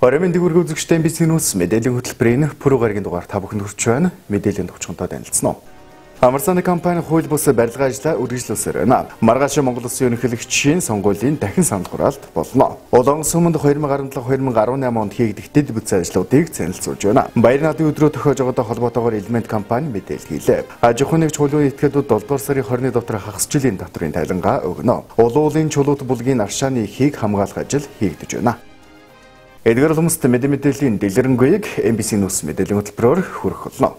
Оройн дээгүүргийн үзэгчтэй MBC News мэдээллийн хөтөлбөрийн пүрэв гарагийн дугаар та бүхэнд хүрч байна. Мэдээллийн төвчөнтэй танилцсан уу? Амарсаны компани хууль бус барилгын ажлаа үргэлжлүүлсээр байна. Маргааш Монгол Улсын ерөнхийлөгчийн сонгуулийн дахин санал хураалт болно. Улаан сүмэнд 2017-2018 онд хийгдэх дэд бүтцийн ажлуудыг танилцуулж байна. Баяр наадмын өдрөө төхөж байгаатай холбоотойгоор элемент компани мэдээлэл хийлээ. Аж ахуйн нэгж хуулийн этгээдүүд 7 дугаар сарын 20-ны дотор хагас жилийн татврын тайлангаа өгнө. Улуун уулын чулуут булгийн аршааны ихийг хамгаалах ажил хийгдэж байна. Эдгээр улмст мэдээллийн дэлгэрэнгүй MBC News мэдээллийн хөтөлбөрөөр хүрэх болно.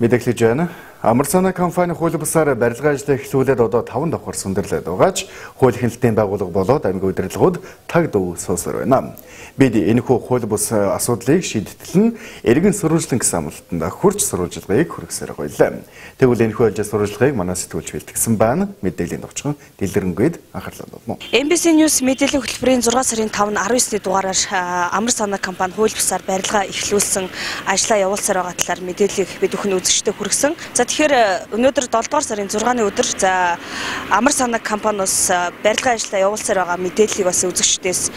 Мэдээлж байна. Амарсаны компани хууль бусаар барилгын ажлаа эхлүүлээд одоо 5 давхар сүндэрлээд байгаач хууль хяналтын байгууллага болоод аймгийн удирдлагууд таг дуу суусаар байна. Бид энэхүү хууль бус асуудлыг шийдтэлн эргэн сурвалжлан гэсэн амлалтанд хурц сурвалжлагыг хүргэсээр байлаа. Тэгвэл энэхүү ажил сурвалжлагыг манай сэтгүүлч бэлтгэсэн байна. Мэдээллийн товчхон дэлгэрэнгээд анхаарлаа татна. MBC News мэдээллийн хөтөлбөрийн 6 сарын 5-ны 19-ны дугаараар Амарсаны компани хууль бусаар барилгаа эхлүүлсэн ажлаа явуулсаар байгаа талаар мэдээллийг бид бүхэн үзэгчдэд хүргэсэн. Тэгэхээр өнөөдөр 7 дугаар сарын 6-ны өдөр Амарсаны компаниос барилгын ажлаа явуулсаар байгаа мэдээллийг бас үзэгчдээс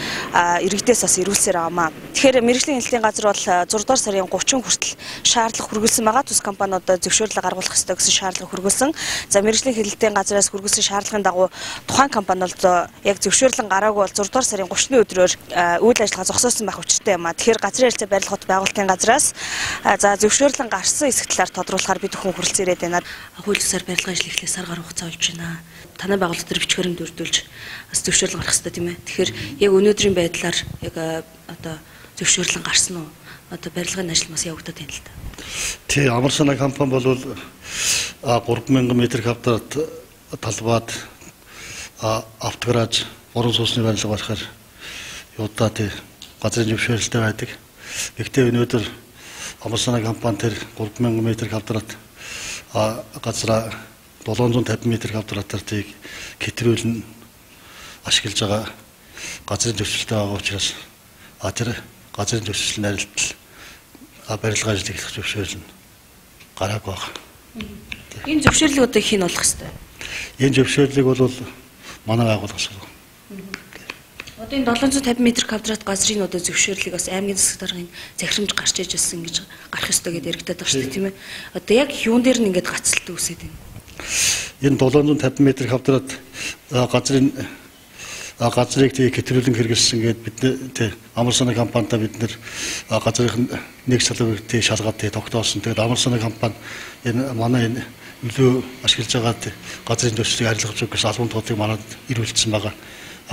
иргэдээс бас ирүүлсээр байгаамаа. Тэгэхээр мэргэжлийн хяналтын газар бол 6 дугаар сарын 30 хүртэл шаардлага хүргэлсэн байгаа. Тус компаниудад зөвшөөрлөг гаргуулах ёстой гэсэн шаардлага хүргэлсэн. За мэргэжлийн хяналтын газраас хүргэлсэн шаардлагын дагуу тухайн компани бол яг зөвшөөрлөн гараагүй бол 6 дугаар сарын 30-ны өдрөөр үйл ажиллагаа зогсоосон байх учиртай юм а. Тэгэхээр газрын харилцаа барилгын хот байгуулалтын газраас за зөвшөөрлөн гарсан хэсэг талаар тодруулахаар бид бүхэн хүрэлцээрээд байна. Хууль бусаар барилгын ажил эхлэх сар гаруй хугацаа болж байна. Танай байгууллага төр бичгээрэн дурдуулж бас зөвшөөрлөн гаргах хэрэгтэй тийм ээ. Тэгэхээр яг өнөөдрийн байдлаар яг одоо зөвшөөрлөн гарсан уу? Одоо барилгын ажил бас явагдаад байна л да. Тий, Амарсаны компани бол 3000 м2 талбайд автогараж, уран суусны барилга болохоор юудаа тий газрын зөвшөөрөлтэй байдаг. Гэхдээ өнөөдөр Амарсаны компани тэр 3000 м2 газраа 750 м2-ийг хэтрүүлэн ашиглаж байгаа газрын зөвшөөрөлтэй байгаа учраас тэр газрын зөвшөөрөл найралтал барилгын ажил эхлэх зөвшөөрөл нь гараагүй байна. Энэ зөвшөөрлийг одоо хийн олох хэрэгтэй. Энэ зөвшөөрлийг бол манай байгууллага асуув. Одоо энэ 750 м2 газрын одоо зөвшөөрлийг бас аймгийн засаг даргын захирамж гарч иж байсан гэж гарах ёстой гэдээ яригдаад байгаа шүү дээ тийм ээ. Одоо яг юун дээр нь ингэж гацалт үүсээд байна. Энэ 750 м2 газрыг тийг хэтрүүлэн хэрэгэлсэн гээд бид тий Амарсаны компанитай бид нэр газрын нэг салбарыг тий шалгаад тий тогтоосон. Тэгээд Амарсаны компани энэ манай энэ нөлөө ашиглаж байгаа газрын төслийг арилгаж өгөх гэсэн албан туудыг манад ирүүлсэн байгаа.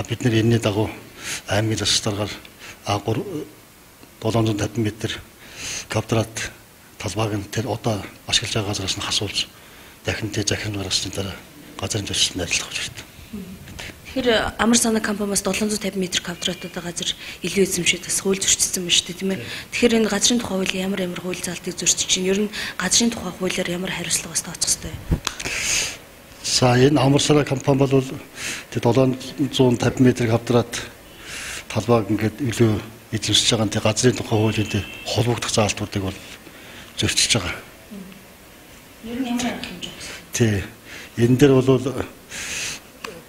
Бид нэр энэний дагуу аймгийн засаг даргаар 750 м2 талбайг нь тэр одоо ашиглаж байгаа газраас нь хасуулж дахин тий захирам гаргасны дараа газрын төслөнд арилгах гэж байна. Тэгэхээр Амарсаны компаниас 750 м2 газар илүү эзэмшээд бас хууль зөрчилсөн байна шүү дээ тийм ээ. Тэгэхээр энэ газрын тухай хууль ямар хууль заалтыг зөрчиж чинь ер нь газрын тухай хуулиар ямар хариуцлага бас тооцох хэрэгтэй. За энэ Амарсаны компани бол тэг 750 м2 талбайг ингээд илүү эзэмшиж байгаа нь тэг газрын тухай хуулийн тэг холбогдох заалтуудыг бол зөрчиж байгаа. Ер нь ямар арга хэмжээ вэ? Тий. Энэ дээр бол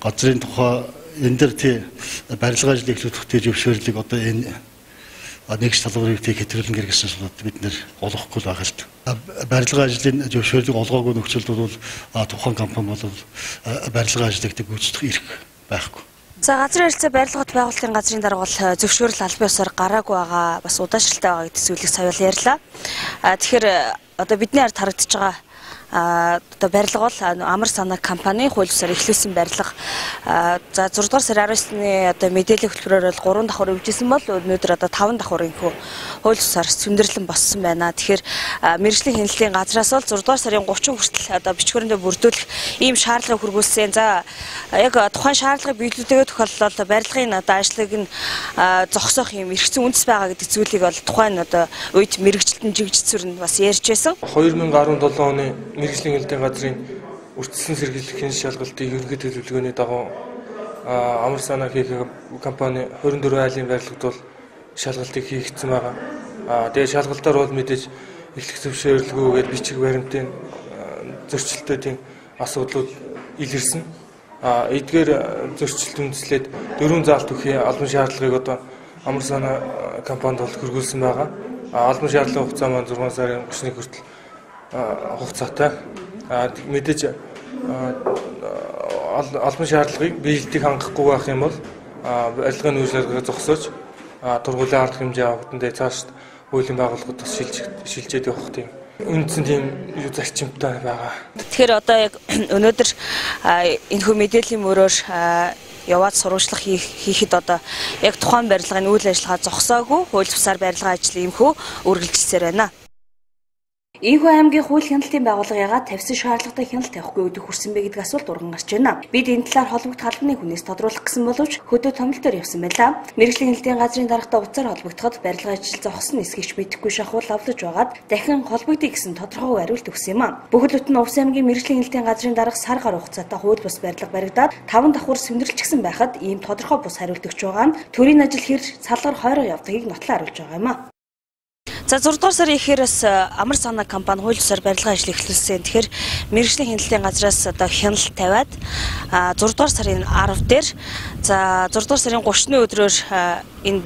газрын тухай энэ дээр тий барилгын ажил эхлүүлэх тий зөвшөөрлийг одоо энэ нэг салбарыг тий хэтрүүлэн хэрэгсэн сууд бид нэр олохгүй л байгаа л та. Барилгын ажлын зөвшөөрлийг олгоогүй нөхцөлд бол тухайн компани бол барилгын ажлыг тий гүйцэтгэх эрх байхгүй. За газрын харилцаа барилгын хот байгуулалтын газрын дарга бол зөвшөөрөл албан ёсоор гараагүй байгаа бас удаашралтай байгаа гэдэг зүйлийг сая бол ярьлаа. Тэгэхээр одоо бидний ард харагдаж байгаа одоо барилга бол Амарсаны компани хууль бусаар эхлүүлсэн барилга. За 6 дугаар сарын 19-ны одоо мэдээллийн хөтөлбөрөөр бол 3 давхар өвжсэн бол өнөөдөр одоо 5 давхар инхүү хууль бусаар сүндэрлэн болсон байна. Тэгэхээр мэргэжлийн хяналтын газраас бол 6 дугаар сарын 30 хүртэл одоо бичгүүрэндээ бүрдүүлэх ийм шаардлага хүргүүлсэн. За яг тухайн шаардлагыг биелүүлдэг тохиолдолд барилгын одоо ажлыг нь зогсоох юм эргэцэн үндэс байгаа гэдэг зүйлийг бол тухайн одоо үед мэргэжилтэн жигжцүр нь бас ярьж байсан. 2017 оны мэргэжлийн хяналтын газрын үржилсэн сэргийлэх хянш шалгалтын ерөнхий төлөвлөгөөний дагуу Амарсаны компани 24 айлын барилгад бол шалгалтыг хийгдсэн байгаа. Тэгээд шалгалтаар бол мэдээж эхлэх зөвшөөрлгүйгээд бичиг баримтын зөрчилтөдийн асуудлууд илэрсэн. эдгээр зөрчилд үндэслээд 4 заалт өгөх албан шаардлагыг одоо амар санаа компанид бол хөргүүлсэн байгаа. Албан шаардлагын хугацаа маань 6 сарын 31 хүртэл хугацаатай. Мэдээж албан шаардлагыг биелэлтийг хангахгүй байх юм бол барилгын үйл ажиллагаа зогсоож тургуулийн арга хэмжээ авахтандээ цааш хуулийн байгууллагууд бас шилжээд явах тийм үндсэн тийм зарчимтай байгаа. Тэгэхээр одоо яг өнөөдөр энэхүү мэдээллийн мөрөөр яваад сурвалжлах хийхэд одоо яг тухайн барилгын үйл ажиллагаа зогсоогүй хууль бусаар барилгын ажлыг эмхүү үргэлжилсээр байна. Ийхүү аймгийн хууль хяналтын байгууллагыгаа тавьсан шаардлагатай хяналт тавихгүй өдөх хүрсэн бэ гэдэг асуулт урган гарч байна. Бид энэ талаар холбогдох албаны хүнээс тодруулах гэсэн боловч хөдөө томилтоор явсан байлаа. Мэргэжлийн хяналтын газрын даргатай уцаар холбогдоход барилгын ажил зогссон эсгийч мэдэхгүй шахуул авлаж байгаад дахин холбогдъё гэсэн тодорхой хариулт өгсөн юм а. Бүхэл бүтэн Увс аймгийн мэргэжлийн хяналтын газрын дарга сар гаруй хугацаатай хууль бус барилга баригдаад 5 давхар сөндөрлөгчсөн байхад ийм тодорхой бус хариулт өгч байгаа нь төрийн ажил хэр салгар хойроо явдгийг нотлон харуулж байгаа юм а. За 6 дугаар сарын эхээрээс амар санаа компани хууль бусаар барилгын ажил эхлүүлсэн. Тэгэхээр мэргэжлийн хяналтын газраас одоо хяналт тавиад 6 дугаар сарын 10 дээр за 6 дугаар сарын 30-ны өдрөөр энэ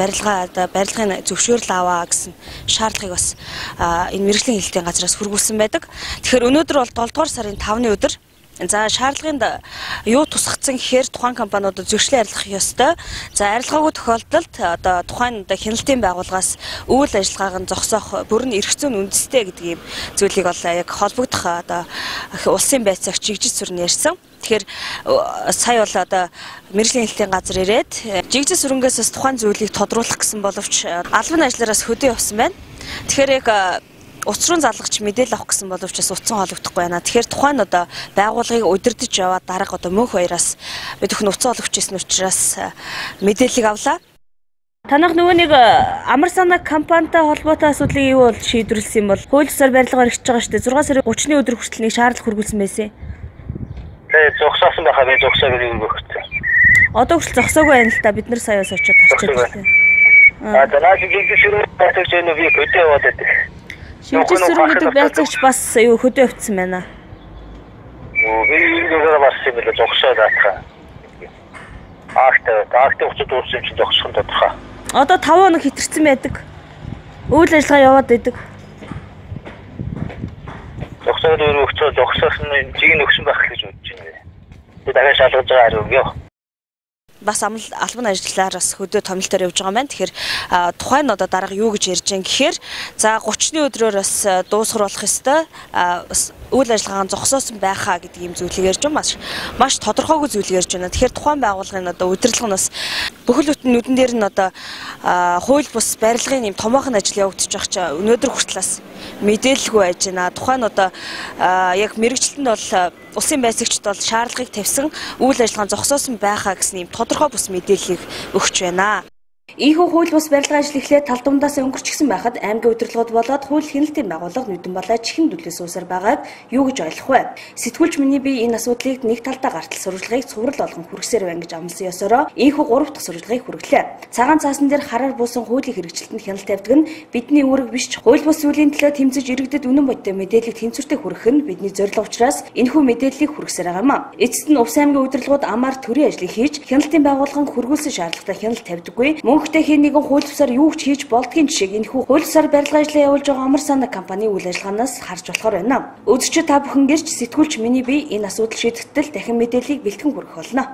барилгын зөвшөөрөл аваа гэсэн шаардлагыг бас энэ мэргэжлийн хяналтын газраас хүргүүлсэн байдаг. Тэгэхээр өнөөдөр бол 7 дугаар сарын 5-ны өдөр за шаардлагын юу тусгацсан гэхээр тухайн компаниудад зөвшлөн арилгах ёстой. За арилгаагүй тохиолдолд одоо тухайн хяналтын байгууллагаас үйл ажиллагааг нь зогсоох бүр нь эрх зүйн үндэстэй гэдэг ийм зүйлийг бол яг холбогдох одоо улсын байцаагч жигжид сүрэн ярьсан. Тэгэхээр сая бол одоо мэргэжлийн хяналтын газар ирээд жигжид сүрэнгээс тухайн зүйлийг тодруулах гэсэн боловч албан ажлаараас хөдөө явсан байна. Тэгэхээр яг уцрын залгагч мэдээлэл авах гэсэн боловч бас утсан холбогдохгүй байна. Тэгэхээр тухайн одоо байгууллагыг удирдах яваад дарга одоо мөнх баяраас бид өхн утсан холбогч гэсэн учраас мэдээллийг авлаа. Танах нөгөө нэг амар санаа компанитай холбоотой асуудлыг юу бол шийдвэрлсэн юм бол хууль бусаар барилгаар ирж байгаа шүү дээ. 6 сарын 30-ны өдөр хүртэл нэг шаардлага хүргүүлсэн байсан. Тэгээ зогсоосон байхаа би зогсоог өгсөн. Одоо хүртэл зогсоогүй байна л та бид нар саяас очиод тасчаад байна. Танаас жигдэж шүрэн тасч яана би хөдөө яваад байдаг. Шивжил сүрэн гэдэг байцаагч бас юу хөдөө явцсан байна. Би зүгээр бас юм л зогсоод атгаа. Агт уцад уурсан чинь зогсох нь тодорхой. Одоо 5 хоног хэтэрсэн байдаг. Үйл ажиллагаа яваад байдаг. Зогсоод өрөвчөө зогсоосон нь жиг нөгсөн байх гэж бодож байна. Би дахиад шалгаж байгаа хариу өгье. Бас албан ажлаар бас хөдөө томилтоор явж байгаа маань. Тэгэхээр тухайн одоо дарга юу гэж ярьж байгаа гэхээр за 30-ны өдрөөр бас дуусгар болох ёстой. Үйл ажиллагааг зогсоосон байхаа гэдэг ийм зүйлийг ярьж байгаа маш тодорхойгүй зүйлийг ярьж байна. Тэгэхээр тухайн байгууллагын одоо удирдлага нь бас бүхэл бүтэн нүдэн дээр нь одоо хууль бус барилгын ийм томоохон ажил явагдаж байгаа ч өнөөдөр хүртэл бас мэдээлэлгүй байж байна. Тухайн одоо яг мэргэжилтэнд бол улсын байцаагчд бол шаардлагыг тавьсан үйл ажиллагаа зогсоосон байхаа гэсэн ийм тодорхой бус мэдээллийг өгч байна. Ийхүү хууль бус барилгын ажил эхлээд тал дундаас өнгөрчихсөн байхад аймгийн удирдлагууд болоод хууль хяналтын байгууллага нүдэн болоо чихэн дүлээс уусаар байгааг юу гэж ойлгох вэ? Сэтгүүлч миний би энэ асуудлыг нэг талдаа гартал сурвалжлагыг цуврал болгон хүргэсээр байна гэж амласан ёсороо ийхүү 3 дахь сурвалжлагыг хүргэлээ. Цагаан цаасан дээр хараар буусан хуулийн хэрэгжилтэнд хяналт тавьдаг нь бидний үүрэг биш ч хууль бус зүйлийн төлөө тэмцэж иргэдэд үнэн бодтой мэдээллийг тэнцвэртэй хүргэх нь бидний зорилго учраас энэхүү мэдээллийг хүргэсээр байгаа юм а. Эцэст нь Увс аймгийн удирдлагууд амаар төрийн ажлыг хийж хяналтын байгууллагын хүргүүлсэн шаардлагатай хяналт тавьдаггүй. Мөнхтэй хэн нэгэн хууль бусаар юу ч хийж болдгийн жишээг энэхүү хууль бусаар барилгын ажлаа явуулж байгаа амар санаа компани үйл ажиллагаанаас харж болохоор байна. Үзэгчид та бүхэн гэрч сэтгүүлч миний би энэ асуудал шийдэхдээ дахин мэдээллийг бэлтгэн хүргэх болно.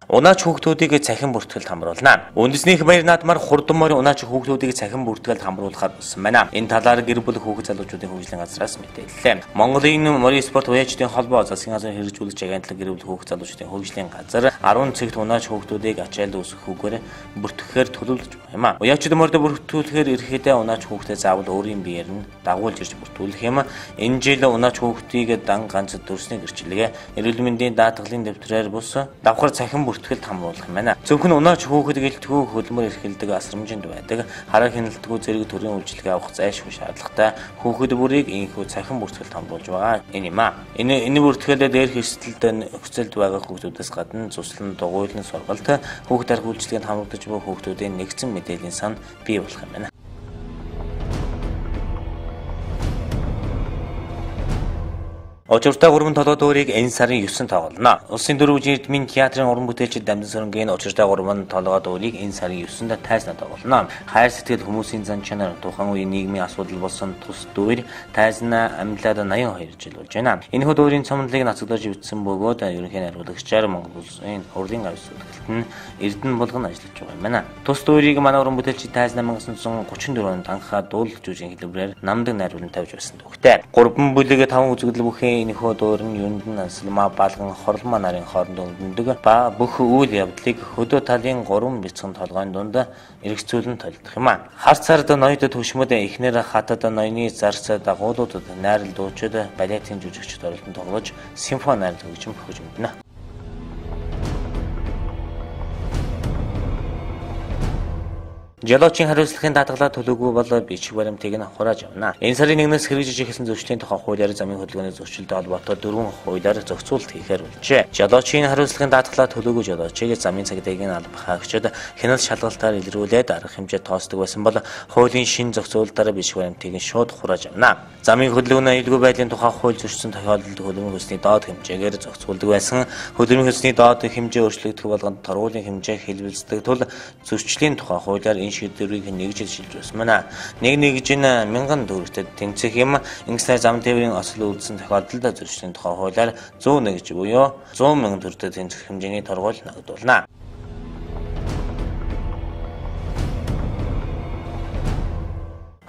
Унаач хүүхдүүдийг цахим бүртгэлд хамруулна. Үндэснийх баяр наадмаар хурдан морин унаач хүүхдүүдийг цахим бүртгэлд хамруулахаар болсон байна. Энэ талаар гэр бүл хүүхэд залуучуудын хөгжлийн газраас мэдээллээ. Монголын морин спорт уяачдын холбоо засгийн газрын хэрэгжүүлэгч агентлаг гэр бүл хүүхэд залуучуудын хөгжлийн газар 10 цагт унаач хүүхдүүдийг ачаалд үүсгэхүүгээр бүртгэхээр төлөвлөж байгаа юм а. Уяачд морид бүртгүүлэхээр ирэхдээ унаач хүүхдээ заавал өөрийн биеэр нь дагуулж ирж бүртгүүлэх юм. Энэ жил унаач хүүхдийг дан ганц төрсний гэрчлэгээ эрүүл мэндийн даатгалын дэвтрээр бус давхар цахим бүртгэлд хамруулах юм байна. Зөвхөн унаач хүүхэд гэлтгүү хөлмөр эрхэлдэг асрамжинд байдаг хараа хяналтгүй зэрэг төрийн үйлчлэгээ авах зайлшгүй шаардлагатай хүүхэд бүрийг инхүү цахим бүртгэлд хамруулж байгаа юм а. Энэ бүртгэлд дээрх эрсдэлд нөхцөлд байгаа хүүхдүүдээс гадна цуслан дугуйлан сургалт хүүхэд арга үйлчлэгэнд хамрагдаж буй хүүхдүүдийн нэгдсэн мэдээллийн сан бий болох юм байна. Учиртай гурван толгой дуурийг энэ сарын 9-нд тоглоно. Улсын дөрвөн эрдмийн театрын уран бүтээлчид Дамжин Сөрөнгийн учиртай гурван толгой дуурийг энэ сарын 9-нд тайзнаад тоглоно. Хайр сэтгэл хүмүүсийн зан чанар тухайн үеийн нийгмийн асуудал болсон тус дуур тайзнаа амьдлаад 82 жил болж байна. Энэхүү дуурийн цомдлыг нацагдаж бичсэн бөгөөд ерөнхий найруулагчаар Монгол Улсын хурлын гавь сүлгэлт нь Эрдэнэ болгон ажиллаж байгаа юм байна. Тус дуурийг манай уран бүтээлчид тайзнаа 1934 онд анхаа дуулах жүжигний хэлбэрээр намдаг найруулан тавьж байсан дөхтэй. 3 бүлэг 5 үзэгдэл бүхэн энэхүү дуур нь юунд нь ансалмаа балган хорлмаа нарын хооронд өнгөдөг ба бүх үйл явдлыг хөдөө талын 3 бяцхан толгойн дунд эргэцүүлэн толдох юм а. Хар цард ноёд түшмэд эхнэр хатад ноёны зарц дагуулуудад найрал дуучид балетын жүжигчид оролдон тоглож симфони найрал хөгжим хөгжмөднө. Жолоочийн хариуцлагын даатгалаа төлөөгүй бол бичиг баримтыг нь хурааж авна. Энэ сарын 1-ээс хэрэгжиж эхэлсэн зөрчлийн тухай хуулиар замын хөдөлгөөний зөрчилтэй холбоотой 4 хуулиар зохицуулалт хийхээр болжээ. Жолоочийн хариуцлагын даатгалаа төлөөгүй жолоочийг замын цагдаагийн албах хаагчид хяналт шалгалтаар илрүүлээд арга хэмжээ тоосдог байсан бол хуулийн шин зохицуулалтаар бичиг баримтыг нь шууд хурааж авна. Замын хөдөлгөөний аюулгүй байдлын тухай хууль зөрчсөн тохиолдолд хөдөлмөрийн хөлсний доод хэмжээгээр зохицуулдаг байсан. Хөдөлмөрийн хөлсний доод хэмжээ өөрчлөгдөх болгонд торгуулийн хэмжээ хэлбэлцдэг тул зөрчлийн тухай хуулиар шийдвэрийг нэгж шилжүүлж байсан байна. Нэгж нь 1000 төгрөгтэй тэнцэх юм. Ингэснээр зам тээврийн осол үйлдсэн тохиолдолд зөрчлийн тухай хуулиар 101 буюу 100,000 төгрөгтэй тэнцэх хэмжээний торгуул нагдуулна.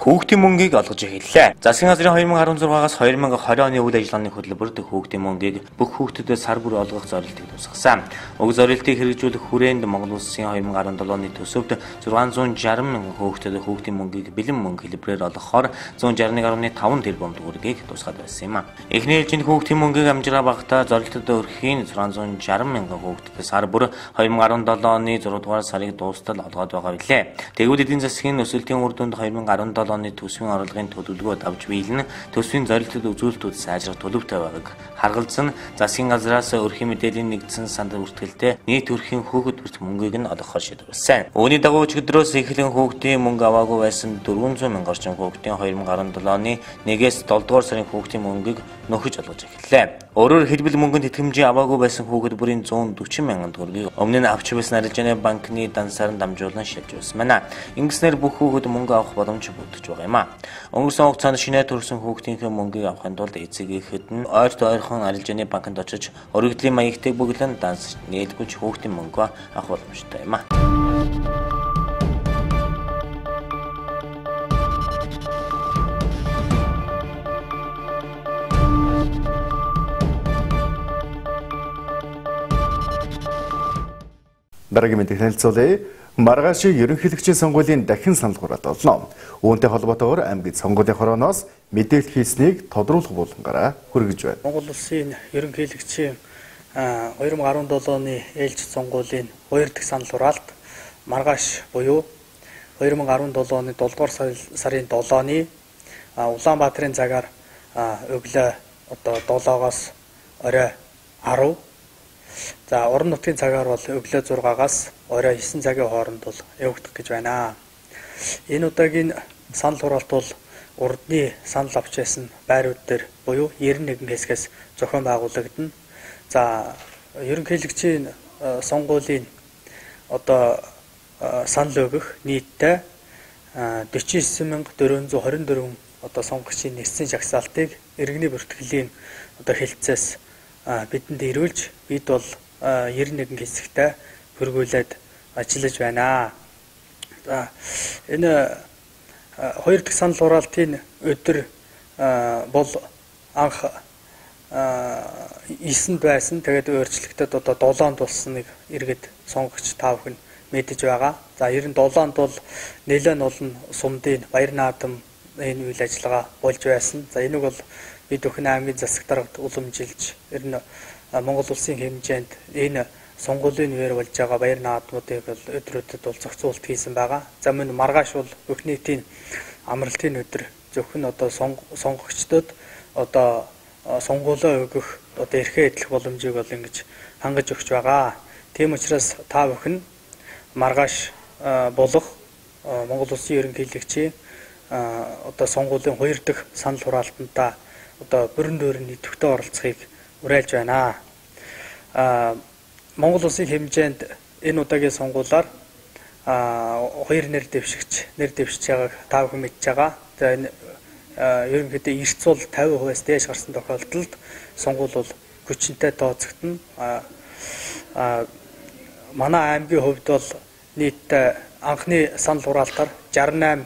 Хүүхдийн мөнгийг олгож эхэллээ. Засгийн газрын 2016-аас 2020 оны үйл ажиллагааны хөтөлбөрт хүүхдийн мөнгийг бүх хүүхдэд сар бүр олгох зорилтыг тусгасан. Уг зорилтыг хэрэгжүүлэх хүрээнд Монгол Улсын 2017 оны төсөвт 660 мянган хүүхдэд хүүхдийн мөнгийг бэлэн мөнгө хэлбэрээр олгохоор 161.5 тэрбум төгрөгийг тусгаад байсан юм а. Эхний ээлжинд хүүхдийн мөнгийг амжираа багтаа зорилтод өрхийн 660 мянган хүүхдэд сар бүр 2017 оны 6 дугаар сарыг дуустал олгоод байгаа билээ. Тэгвэл эдийн засгийн өсөлтийн үр дүнд 2017 оны төсвийн орлогын төлөвлөгөө давж биелэн төсвийн зорилтод үзүүлэлтүүд сайжрах төлөвтэй байгааг харгалзан засгийн газраас өрхийн мэдээллийн нэгдсэн санд бүртгэлтэй нийт өрхийн хүүхэд бүрт мөнгийг нь олгохоор шийдвэрлсэн. Үүний дагуу өчигдрөөс эхлэн хүүхдийн мөнгө аваагүй байсан 400 мянган орчим хүүхдийн 2017 оны 1-ээс 7 дугаар сарын хүүхдийн мөнгийг нөхөж олгож эхэллээ. Өөрөөр хэлбэл мөнгөнд итгэмжийн аваагүй байсан хүүхэд бүрийн 140 мянган төгрөгийг өмнө нь авч байсан арилжааны банкны дансаар нь дамжуулан шилжиж байсан байна. Ингэснээр бүх хүүхэд мөнгө авах боломж бүрдэж байгаа юм а. Өнгөрсөн хугацаанд шинэ төрсэн хүүхдийнхээ мөнгийг авахын тулд эцэгийнхэд нь ойрт ойрхон арилжааны банкнд очиж өргөдлийн маягтыг бүглэн данс нээлгүүлж хүүхдийн мөнгөө авах боломжтой юм а. Дараагийн мэдээг танилцуулъя. Маргаашийн ерөнхийлөгчийн сонгуулийн дахин санал хураалт болно. Үүнтэй холбоотойгоор аймгийн сонгуулийн хорооноос мэдээлэл хийснийг тодруулах булангаараа хүргэж байна. Монгол Улсын ерөнхийлөгчийн 2017 оны ээлж сонгуулийн 2 дахь санал хураалт маргааш буюу 2017 оны 7 дугаар сарын 7-ны Улаанбаатарын цагаар өглөө 7-оос орой 10. За орон нутгийн цагаар бол өглөө 6-аас орой 9 цагийн хооронд бол явагдах гэж байна. Энэ удаагийн санал хураалт бол урдны санал авч байсан байрууд дээр буюу 91 хэсгээс зохион байгуулагдана. За ерөнхийлөгчийн сонгуулийн санал өгөх нийтдээ 49424 сонгогчийн нэгдсэн жагсаалтыг иргэний бүртгэлийн хэлтсээс бидэнд ирүүлж бид бол 91 хэсэгтээ хөргүүлээд ажиллаж байна. За энэ 2 дахь санал хураалтын өдөр бол анх 9-нд байсан. Тэгээд өөрчлөгдөд 7-нд болсныг иргэд сонгогч та бүхэн мэдэж байгаа. За 97-нд бол нэлээд олон сумдын баяр наадам энэ үйл ажиллагаа болж байсан. За энийг бол бид бүхэн аймгийн засаг даргад уламжилж ер нь Монгол Улсын хэмжээнд энэ сонгуулийн үеэр болж байгаа баяр наадмуудыг өдрүүдэд бол зохицуулалт хийсэн байгаа. За мөн маргааш бол бүх нийтийн амралтын өдөр зөвхөн сонгогчдод сонгуулиа өгөх эрхээ эдлэх боломжийг бол ингэж хангаж өгч байгаа. Тийм учраас та бүхэн маргааш болох Монгол Улсын ерөнхийлөгчийн сонгуулийн 2 дахь санал хураалтанд одоо бүрэн дүүрэн идэвхтэй оролцохыг уриалж байна. Монгол улсын хэмжээнд энэ удаагийн сонгуулиар хоёр нэр дэвшигч байгааг та бүхэн мэдж байгаа. За энэ ерөнхийдөө эрт цул 50%-аас дээш гарсан тохиолдолд сонгуул бол хүчинтэй тооцогдно. Манай аймгийн хувьд бол нийт анхны санал хураалтаар 68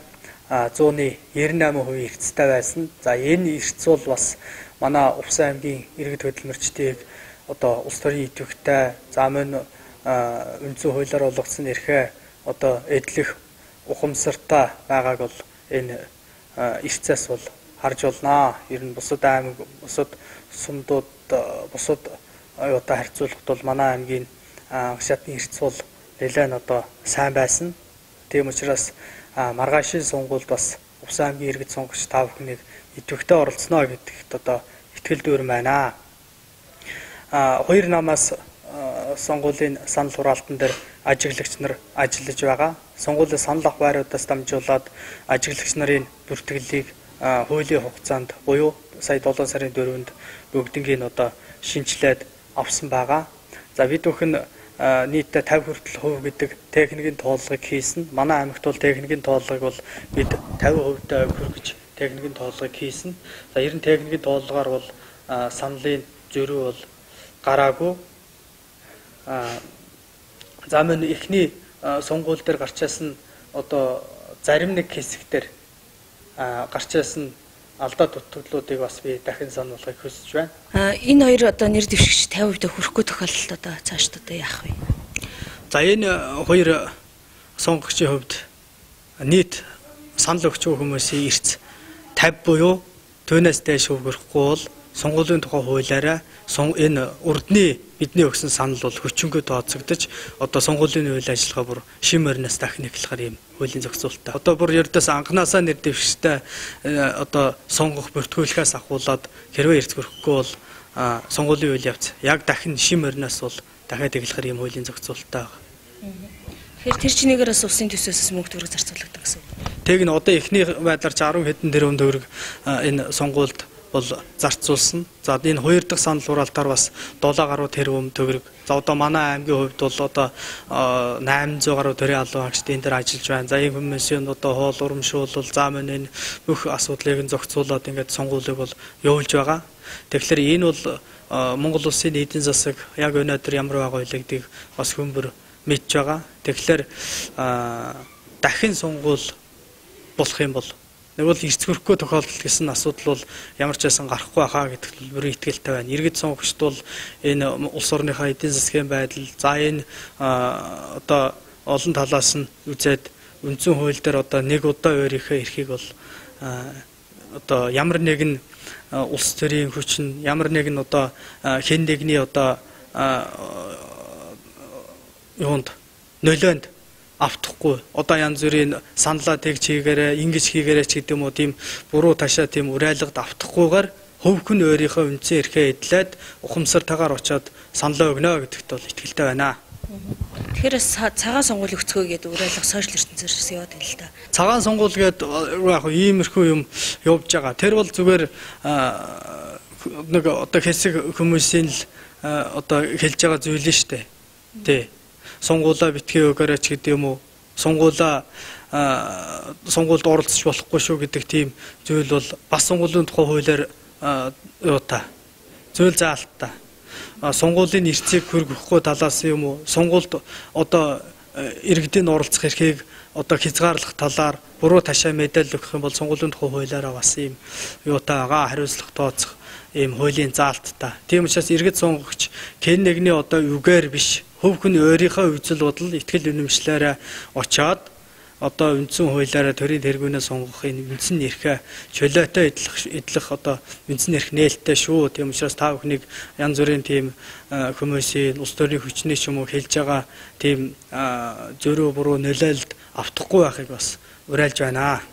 98% эрсдэлтэй байсан. За энэ эрсдэл бол бас манай Увс аймгийн иргэд хөдөлмөрчдийг одоо улс төрийн идэвхтэй за мөн үндсэн хуулиар олгосон эрхээ одоо эдлэх ухамсартай байгааг бол энэ эрсцээс бол харж байна. Ер нь бусад аймаг, бусад сумдууд, бусад оюутай харьцуулахад бол манай аймгийн шатны эрсцэл бол нэлээд одоо сайн байсан. Тийм учраас маргаашийн сонгуульд бас Увс аймгийн иргэд сонгогч та бүхнийг идэвхтэй оролцоно гэдэгт одоо итгэл дүүрэн байна. Хоёр намаас сонгуулийн санал хураалтан дээр ажиглагч нар ажиллаж байгаа. Сонгуулийн санал авах байруудаас дамжуулаад ажиглагч нарын бүртгэлийг хуулийн хугацаанд буюу сая 7 сарын 4-нд бүгднийг одоо шинжилээд авсан байгаа. За бид бүхэн нийтдээ 50 хүртэл хувь гэдэг техникийн тооллогыг хийсэн. Манай аймагт бол техникийн тооллогыг бол бид 50%-тай хүргэж техникийн тооллогыг хийсэн. За ер нь техникийн тооллогоор бол саналын зөрүү бол гараагүй. За мөн эхний сонгууль дээр гарчаасан одоо зарим нэг хэсэгтэр гарчаасан алдаа дутагдлуудыг бас би дахин сануулгыг хүсэж байна. Энэ хоёр одоо нэр дэвшигч 50% хүрэхгүй тохиолдолд одоо цааш одоо яах вэ? За энэ хоёр сонгогчийн хувьд нийт санал өгч байгаа хүмүүсийн эрс 50 буюу түүнээс дээш хүрэхгүй бол сонгуулийн тухай хуулиараа энэ урдны бидний өгсөн санал бол хүчингүй тооцогдож одоо сонгуулийн үйл ажиллагаа бүр шим орноос дахин эхлэхээр юм хуулийн зохицуулалттай. Одоо бүр ердөөс анханасаа нэр дэвшигчтэй одоо сонгох бүртгүүлэхээс ахуулаад хэрвээ эрт хүрэхгүй бол сонгуулийн үйл явц яг дахин шим орноос бол дахиад эхлэхээр юм хуулийн зохицуулалттай байгаа. Тэгэхээр тэр чинээрээс улсын төсөөс мөнгө төгрөг зарцуулагдсан гэсэн үг. Тэг нь одоо эхний байдлаар 10 хэдэн тэрбум төгрөг энэ сонгуульд бол зарцуулсан. За энэ хоёр дахь санал хураалтаар бас 7 гаруй тэрбум төгрөг. За одоо манай аймгийн хувьд бол одоо 800 гаруй төрийн албан хаагчид энэ дээр ажиллаж байна. За ийм хүмүүсийн одоо хоол урамшуулал за мөн энэ бүх асуудлыг нь зохицуулаад ингээд сонгуулийг бол явуулж байгаа. Тэгэхээр энэ бол Монгол улсын эдийн засаг яг өнөөдөр ямар байгаа вэ гэдгийг бас хүмүүр мэдж байгаа. Тэгэхээр дахин сонгуул болох юм бол нэг бол эрс хөрөхгүй тохиолдол гэсэн асуудал бол ямар ч байсан гарахгүй хаа гэдэгт бүрэн итгэлтэй байна. Иргэд сонгогчд бол энэ улс орныхаа эдийн засгийн байдал за энэ одоо олон талаас нь үзээд үндсэн хууль дээр одоо нэг удаа өөрийнхөө эрхийг бол одоо ямар нэгэн улс төрийн хүч нь ямар нэгэн одоо хэн нэгний одоо юунд нөлөөнд автахгүй одоо янз бүрийн саналаа тэгж хийгээрээ ингэж хийгээрээ ч гэдэг юм уу тийм буруу ташаа тийм уриалгад автахгүйгээр хувь хүн өөрийнхөө үндсэн эрхээ эдлээд ухамсартайгаар очиод саналаа өгнө гэдэгт бол итгэлтэй байна. Тэгэхээр цагаан сонгуул өгцгөө гэдэг уриалга сошиал ертөнцөөс яваад байна л да. Цагаан сонгуул гэдэг яг иймэрхүү юм явж байгаа. Тэр бол зүгээр нэг одоо хэсэг хүмүүсийн л одоо хэлж байгаа зүйл нь шүү дээ. Тэ. Сонгуулаа битгий өгөөрэй ч гэдэг юм уу. Сонгуулд оролцож болохгүй шүү гэдэг тийм зүйл бол бас сонгуулийн тухай хуулиар юутай зүйл заалттай. Сонгуулийн эрсийг хөргөхгүй талаас юм уу. Сонгуульд одоо иргэдийн оролцох эрхийг одоо хязгаарлах талаар буруу ташаа мэдээлэл өгөх юм бол сонгуулийн тухай хуулиараа бас ийм юутай байгаа хариуцлага тооцох ийм хуулийн заалттай. Тийм учраас иргэд сонгогч хэн нэгний одоо үгээр биш хувь хүн өөрийнхөө үзэл бодол итгэл үнэмшлээрээ очоод одоо үндсэн хуулиараа төрийн тэргүүнээ сонгох энэ үндсэн эрхээ чөлөөтэй эдлэх одоо үндсэн эрх нээлттэй шүү. Тийм учраас та бүхнийг янз бүрийн тийм хүмүүсийн улс төрийн хүчний ч юм уу хэлж байгаа тийм зөрүү буруу нөлөөлөлд автахгүй байхыг бас уриалж байна.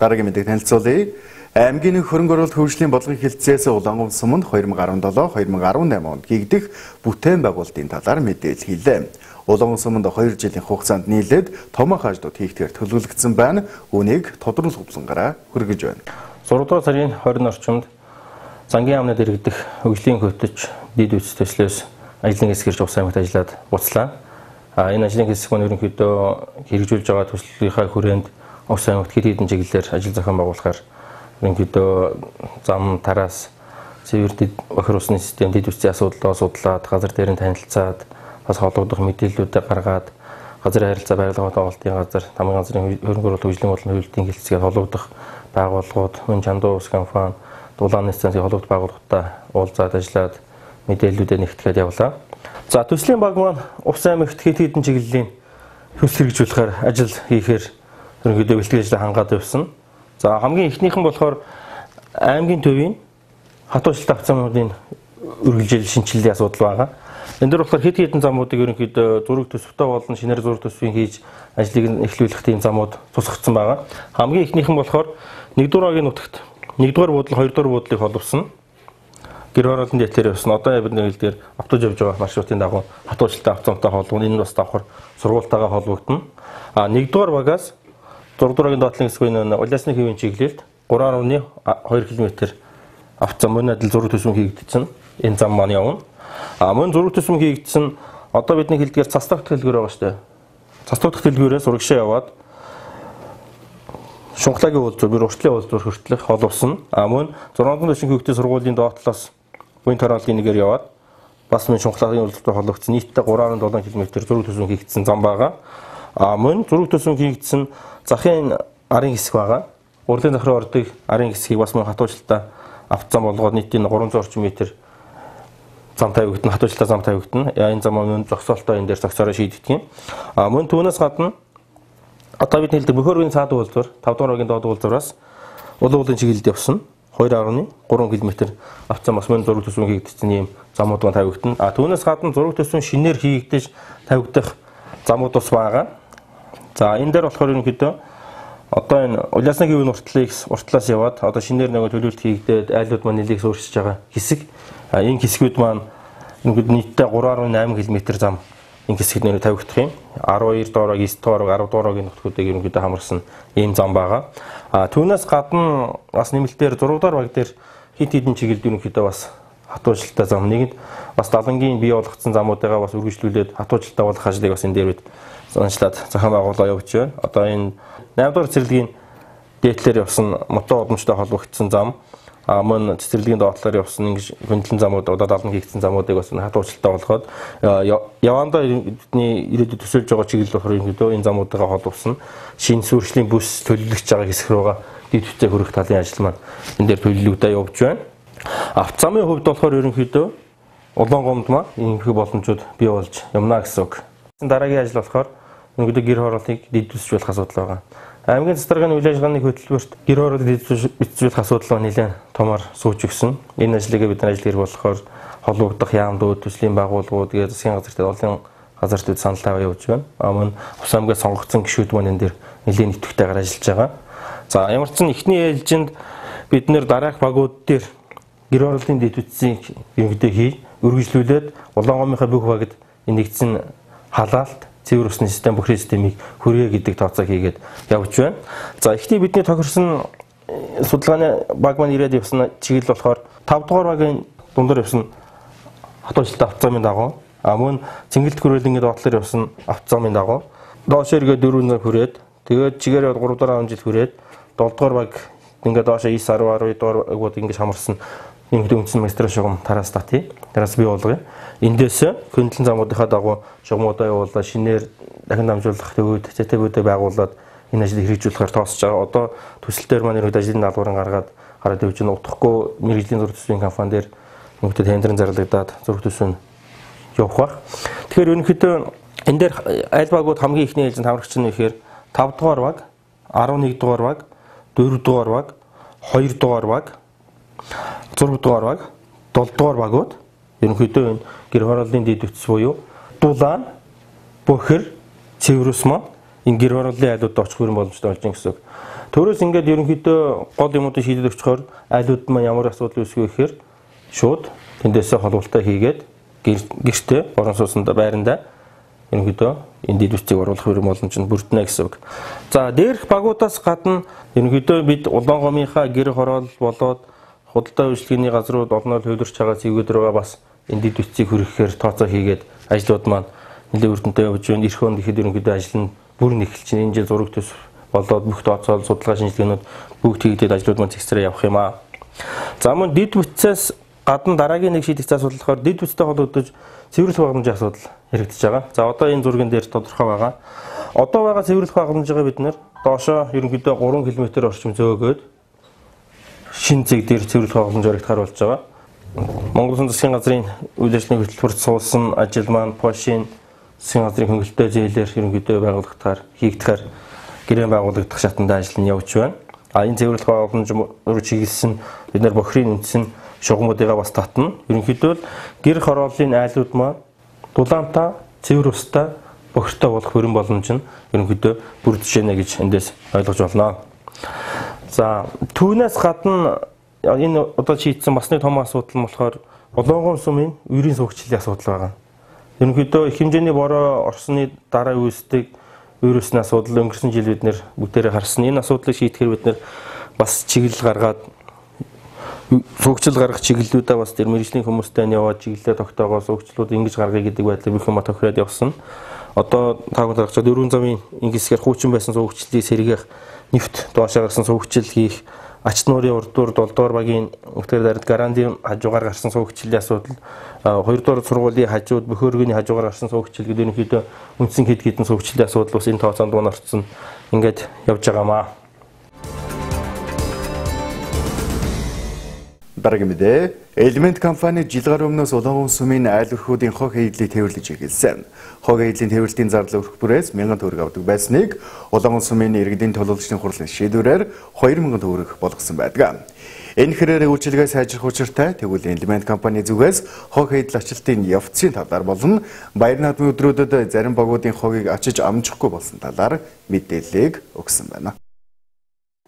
Дараагийн мэдээг танилцуулъя. Аймгийн хөрөнгө оруулалт хөгжлийн бодлогын хэлтсээс Улаангум суманд 2017-2018 онд гэгдэх бүтээн байгуулалтын талаар мэдээлэл хийлээ. Улаангум суманд 2 жилийн хугацаанд нийлээд томоохон ажлууд хийгдгээр төлөвлөгдсөн байна. Үүнийг тодруулах хувцсангаараа хүргэж байна. 6 дугаар сарын 20 орчимд Зангийн яамнад иргэдэх хөгжлийн хөтөч дид үс төслөөс ажлын хэсгэрж Увс аймагт ажиллаад буцлаа. Энэ ажлын хэсэг маань ерөнхийдөө хэрэгжүүлж байгаа төслийнхаа хүрээнд Увс аймагт хэд хэдэн чиглэлээр ажил зохион байгуулахаар ерөнхийдөө зам тараас цэвэр бохир усны систем дид үсгийн асуудлаа судлаад газар дээр нь танилцаад бас холбогдох мэдээллүүдээ гаргаад газрын харилцаа барилгын тоглолтын газар тамгын газрын хөрөнгө оруулалт хөгжлийн бодлогын хөвлөлтийн хэлцгээд холбогдох байгууллагууд мөн чандуу ус компани дулааны станцын холбогд байгууллагатай уулзаад ажиллаад мэдээллүүдээ нэгтгэхэд явлаа. За төслийн баг маань Увс аймагт хэд хэдэн чиглэлийн төсөл хэрэгжүүлэхээр ажил хийхээр ерөнхийдөө бэлтгэл ажлаа хангаад явсан. За хамгийн эхнийх нь болохоор аймгийн төвийн хатуучлалт авцаамуудын үргэлжлэл шинжилгээний асуудал байгаа. Энэ дөр болохоор хэд хэдэн замуудыг ерөнхийдөө зураг төсөвтэй болон шинээр зураг төсвийн хийж ажлыг эхлүүлэх тийм замууд тусгагдсан байгаа. Хамгийн эхнийх нь болохоор 1-р агийн нутагт 1-р буудлын 2-р буудлыг холбосон гэр хорооллын дэвтэр явсан. Одоо бидний хэлдгээр автобус явж байгаа маршрутын дагуу хатуучлалтай авцаамтай холбоно. Энэ бас давхар сургуультайгаа холбогдно. 1-р багаас 6-р агийн доотлын хэсгийн улаасны хэвийн чиглэлд 3.2 км авцам мөн адил зураг төсвөн хийгдсэн. Энэ зам маань явна. Мөн зураг төсвөн хийгдсэн одоо бидний хэлдгээр цас дахь дэлгүүр байгаа шүү дээ. Цас дахь дэлгүүрээс урагшаа яваад Шунхлагийн уулзуур, бэр уртлын уулзуур хүртэлх холбосон. Мөн 6 төшин хүүхдийн сургуулийн доотлоос буян тарааллын нэгээр яваад бас мөн Шунхлагийн уулзууртай холбогдсон нийтдээ 3.7 км зураг төсвөн хийгдсэн зам байгаа. Мөн зураг төсвөн хийгдсэн захын арын хэсэг байгаа. Урлагийн захрын ордыг арын хэсгийг бас мөн хатуучлалтаа авцсан болгоод нийтийн 300 орчим метр зам тавигдана, хатуучлалтаа зам тавигдана. Энэ зам мөн зогсоолтой энэ дээр зогсоороо шийддэг юм. Мөн түүнээс гадна одоо бид хэлдэг бөхөргийн цаад уулзуур 5 дугаар багийн доод уулзуураас улуун уулын чиглэлд явсан 2.3 км авцсан бас мөн зураг төсвөн хийгдсэн юм замууд маань тавигдана. Түүнээс гадна зураг төсвөн шинээр хийгдэж тавигдах замууд бас байгаа. За энэ дээр болохоор ерөнхийдөө одоо энэ улаасны хэвийн уртлаас яваад одоо шинээр нэг төлөвлөлт хийгдээд айлууд маань нэлийг суурьшиж байгаа хэсэг. Энэ хэсгүүд маань ерөнхийдөө нийтдээ 3.8 км зам энэ хэсэгт нэр тавигдах юм. 12 дугаар, 9 дугаар, 10 дугаагийн нутгуудыг ерөнхийдөө хамарсан ийм зам байгаа. Түүнээс гадна бас нэмэлтээр 6 дугаар баг дээр хит хитэн чиглэлд ерөнхийдөө бас хатуучлалтай зам нэгэнд бас далангийн бий болгоцсон замуудыгаа бас үргэлжлүүлээд хатуучлалтай болох ажлыг бас энэ дээр бид заншлаад зохион байгуулалт явуулж байна. Одоо энэ 8 дугаар цэцэрлэгийн дээдлэр явсан мотоо удамжтай холбогдсон зам мөн цэцэрлэгийн доотлоор явсан ингэж хөндлөн замууд одоо далан хийгдсэн замуудыг бас хатуучлалтай болгоод явандаа бидний ирээдүйд төсөөлж байгаа чиглэл болохоор ерөнхийдөө энэ замуудыгаа холбосон шинэ сүршлийн бүс төлөвлөгдөж байгаа хэсэг рүүгээ дид үтээ хөрөх талын ажил маань энэ дээр төлөвлөгдөө явуулж байна. Авцамын хувьд болохоор ерөнхийдөө Улаангумд маань иймэрхүү боломжууд бий болж юмна гэсэн үг. Дараагийн ажил болохоор ерөнхийдөө гэр хорооллыг дэвшүүлж болох асуудал байгаа. Аймгийн цэцэргийн үйл ажиллагааны хөтөлбөрт гэр хорооллыг дэвшүүлэх асуудал маань нэлээд томор сууж өгсөн. Энэ ажлыг бид нар ажил хэрэг болохоор холбогдох яамдууд, төслийн байгууллагууд, засгийн газарт олон газартууд санал тавиа явуулж байна. Мөн Увс аймгаас сонгогдсон гишүүд маань энэ дээр нэлээд идэвхтэйгээр ажиллаж байгаа. За ямар ч сан эхний ээлжинд бид нэр дараах багууд дээр гэр хорооллын дэвшүүлсийг ерөнхийдөө хий үргэлжлүүлээд Улаангумынхаа бүх багт нэгдсэн халаалт цэвэр усны систем бүхрийн системийг хүргье гэдэг тооцоо хийгээд явж байна. За эхний бидний тохирсон судалгааны баг маань ирээд явсан чиглэл болохоор 5 дугаар багийн дундор явсан хатуучлалтай авцаамын дагуу мөн цэнгэлт хүрээлэнгийн доотлоор явсан авцаамын дагуу доош эргээ 4 хүрээд тэгээд чигээр 3 дугаар жил хүрээд 7 дугаар баг ингээд доош 9 10 12 дугаар багууд ингэж хамарсан юм үндсэн магистрал шугам тараас татъя. Тараас бий болгоё. Эндээс хөндлөн замуудынхаа дагуу шугамудаа явуулаад шинээр дахин дамжуулах төвөд ЗТБ-д байгуулад энэ ажлыг хэрэгжүүлэхээр тооцож байгаа. Одоо төсөлтөөр маань ерөнхийдөө ажлын даалгаврыг гараад явж байна. Утгахгүй мэрэгжлийн зураг төсвийн компани дээр ерөнхийдөө тендерын зарлагдаад зураг төсвөө явах баг. Тэгэхээр ерөнхийдөө энэ дээр аль багууд хамгийн ихний ээлжинд хамрагч нь ихээр 5 дугаар баг, 11 дугаар баг, 4 дугаар баг, 2 дугаар баг, 6 дугаар баг, 7 дугаар багууд ерөнхийдөө энэ гэр хорооллын дэд үтс буюу дулаан, бөхөр, цэвэр ус маань энэ гэр хорооллын айлууд очих бүрэн боломжтой болж байна гэсэн үг. Төрөөс ингээд ерөнхийдөө гол юмуудыг шийдэж очихоор айлууд маань ямар асуудал үүсгэв гэхээр шууд тэндээсээ холболтоо хийгээд гэртээ орон сууцнд байранда ерөнхийдөө энэ дэд бүтцийг оруулах боломж нь бүрднэ гэсэн үг. За дээрх багуудаас гадна ерөнхийдөө бид улаан гомынхаа гэр хороол болоод худалдаа үйлчлэгээний газрууд олноор хөвлөрч байгаа зэвгүүд рүүгээ бас энэ дэд бүтцийг хүргэхээр тооцоо хийгээд ажлууд маань нэлээд үр дүнтэй явж байна. Эх он гэхэд ерөнхийдөө ажил нь бүрэн эхэлж байна. Энэ жил зураг төс болоод бүх тооцоол судалгаа шинжилгээнүүд бүгд хийгдээд ажлууд маань цэгцрээ явах юм аа. За мөн дэд бүтцээс гадна дараагийн нэг шийдэх асуудал болохоор дэд бүтцтэй холбогдож цэвэрлэх багламжийн асуудал яригдж байгаа. За одоо энэ зургийн дээр тодорхой байгаа. Одоо байгаа цэвэрлэх багламжийг бид нэр доошоо ерөнхийдөө 3 км орчим зөөгөөд шинэ зэг дээр цэвэрлэх багламж яригдахаар болж байгаа. Монгол Улсын засгийн газрын үйл ажиллагааны хөтөлбөрт суулсан ажил маань Польшийн засгийн газрын хөнгөлөлтөө зээлээр ерөнхийдөө байгуулагдахаар хийгдэхээр гэрээ байгуулагдах шатанд ажил нь явж байна. Энэ цэвэрлэх багламж руу чиглэсэн бид нар бохирын үндсэн шугамуудыгаа бас татна. Ерөнхийдөө гэр хорооллын айлууд маань дулаантай, цэвэр устай, бохиртой болох хөрөн боломж нь ерөнхийдөө бүрдэж байна гэж эндээс ойлгож байна. За түүнээс гадна энэ одоо шийдсэн бас нэг том асуудал нь болохоор Улаангон сумын үерийн суугчлалын асуудал байгаа. Ерөнхийдөө их хэмжээний бороо орсны дараа үүсдэг үер усны асуудал өнгөрсөн жил бид нэр бүгдээрээ харсан. Энэ асуудлыг шийдэхээр бид нэр бас чиглэл гаргаад суугчил гаргах чиглэлүүдээ бас тэр мэргэжлийн хүмүүстэй нь яваад чиглэлээ тогтоогоо суугчлууд ингэж гаргая гэдэг байдлаар бүх юм тохироод явсан. Одоо та бүхэн харж байгаа 4 замын ингэсгээр хуучин байсан суугчлалыг сэргээх, нэвт доошоо гарсан суугчил хийх, ач нуурын урдуур 7 дугаар багийн өвтгөр дард гарантийн хажуугаар гарсан суугчлалын асуудал, 2 дугаар сургуулийн хажууд бөхөөргөний хажуугаар гарсан суугчлал гэдэг ерөнхийдөө үндсэн хэд хэдэн суугчлалын асуудал бас энэ тооцоонд орцсон ингээд явж байгаамаа. Дараагийн мэдээ, Элемент компани жил гаруй өмнөөс Улаангон сумын айл өрхүүдийн хог хэвлэлийг тээвэрлэж эхэлсэн. Хог хэвлэлийн тээвэрлэлийн зардал өрх бүрээс 1000 төгрөг авдаг байсныг Улаангон сумын иргэдийн төлөөлөгчдийн хурлын шийдвэрээр 2000 төгрөг болгосон байдаг. Энэ хэрээр үйлчилгээ сайжрах учиртай тэгвэл Элемент компани зүгээс хог хэвлэл ачлалтын явцын талаар болон баяр наадмын өдрүүдэд зарим багуудын хогийг ачиж амжихгүй болсон талаар мэдээллийг өгсөн байна.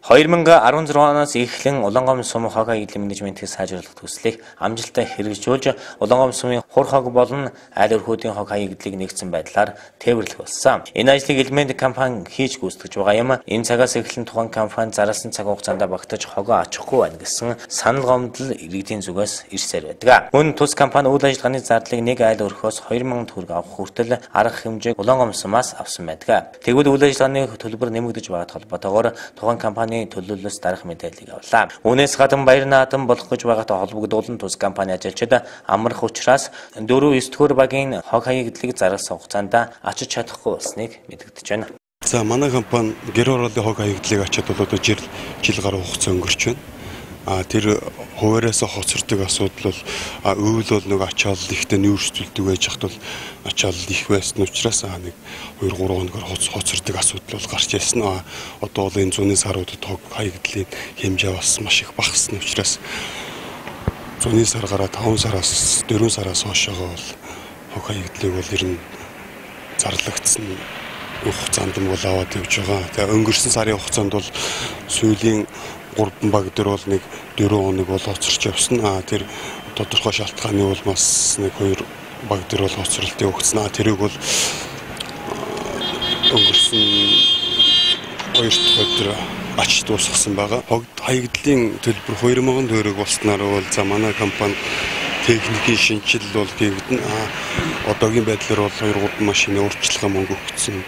2016 оноос эхлэн Улаангон сум хог хэвлэлийн менежментийг сайжруулах төслийг амжилттай хэрэгжүүлж Улаангон сумын хур хог болон айл өрхүүдийн хог хэвлэлийг нэгдсэн байдлаар тээвэрлэх болсон. Энэ ажлыг Элемент компани хийж гүйцэтгэж байгаа юм. Энэ цагаас эхлэн тухайн компани зарласан цаг хугацаанд багтаж хогоо ачихгүй байна гэсэн санал гомдол иргэдийн зүгээс ирсээр байдаг. Мөн тус компани үйл ажиллагааны зардлыг нэг айл өрхөөс 2000 төгрөг авах хүртэл арга хэмжээг Улаангон сумаас авсан байдаг. Тэгвэл үйл ажиллагааны төлбөр нэмэгдэж байгаад холбоотойгоор тухайн компани төлөвлөлөөс дарах мэдээллийг авлаа. Үүнээс гадна баяр наадам болох гэж байгаатай холбогдуулан тус компани ажилчид амрах учраас 4-9 дугаар багийн хог хэвлэлийг зарласан хугацаанд ачиж чадахгүй болсныг мэдэгдэж байна. За манай компани гэр хорооллын хог хэвлэлийг ачаад бол одоо жил гаруй хугацаа өнгөрч байна. Тэр хуваараас хоцордог асуудал бол өвөл бол нэг ачаал ихтэй нүүрсдүүлдэг байж хат бол ачаал их байсан учраас нэг 2-3 хоногор хоцордог асуудал бол гарч ирсэн. Одоо бол энэ зуны саруудад хог хэвлэлийн хэмжээ бас маш их багассан учраас зуны сар гараа 5 сараас 4 сараас хойшоогоо бол хог хэвлэлийг бол ер нь зарлагдсан хугацаанд нь бол аваад явж байгаа. Тэгээ өнгөрсөн сарын хугацаанд бол сүүлийн 3 баг дээр бол нэг 4 хоног бол хоцорч явсан. Тэр тодорхой шалтгааны бол бас нэг 2 баг дээр бол хоцролтын өгсөн. Тэрийг бол өнгөрсөн 2 дахь өдөр ач дуусгасан байгаа. Хог хэвлэлийн төлбөр 2000 төгрөг болсноор бол за манай компани техникийн шинжилэл бол хийгдэн. Одоогийн байдлаар бол 2-3 машины урьдчилгаа мөнгө өгсөн